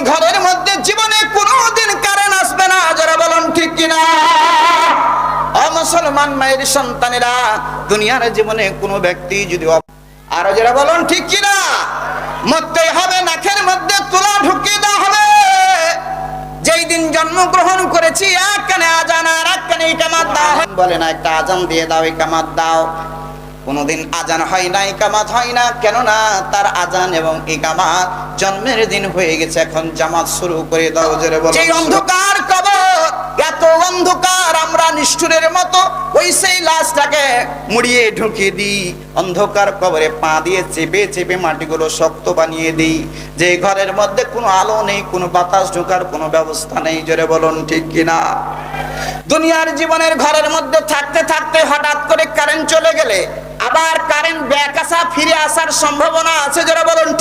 ঘরের মধ্যে জীবনে কোনোদিন কারেন্ট আসবে না, যারা বলুন ঠিক কিনা। মুসলমান মায়ের সন্তানেরা, দুনিয়ার জীবনে কোনো ব্যক্তি যদি আরো যারা বলুন ঠিক কিনা, মরতেই হবে, নাকের মধ্যে তুলা ঢুকিয়ে দেওয়া হবে। যেই দিন জন্মগ্রহণ করেছি এক কানে আজান আর এক কানে ইকামাত দাও, বলে না একটা আজান দিয়ে দাও, ইকামাত দাও। কোনদিন আজান হয় না, ইকামাত হয় না, কেননা তার আজান এবং ইকামাত জন্মের দিন হয়ে গেছে, এখন জামাত শুরু করে দাও। জোরে বলো। সেই অন্ধকার কবর, এত অন্ধকার, আমরা নিষ্ঠুরের মতো ওই সেই লাশটাকে মুড়িয়ে ঢুকিয়ে দিই, অন্ধকার কবরে পা দিয়ে চেপে চেপে মাটিগুলো শক্ত বানিয়ে দিই, যে ঘরের মধ্যে কোনো আলো নেই, কোনো বাতাস ঢোকার কোনো ব্যবস্থা নেই। জোরে বলুন ঠিক কিনা। দুনিয়ার জীবনের ঘরের মধ্যে থাকতে থাকতে হঠাৎ করে কারেন্ট চলে গেলে আবার কারেন্ট ব্যাক আসা, ফিরে আসার সম্ভাবনা আছে। যারা বলুন ঠিক।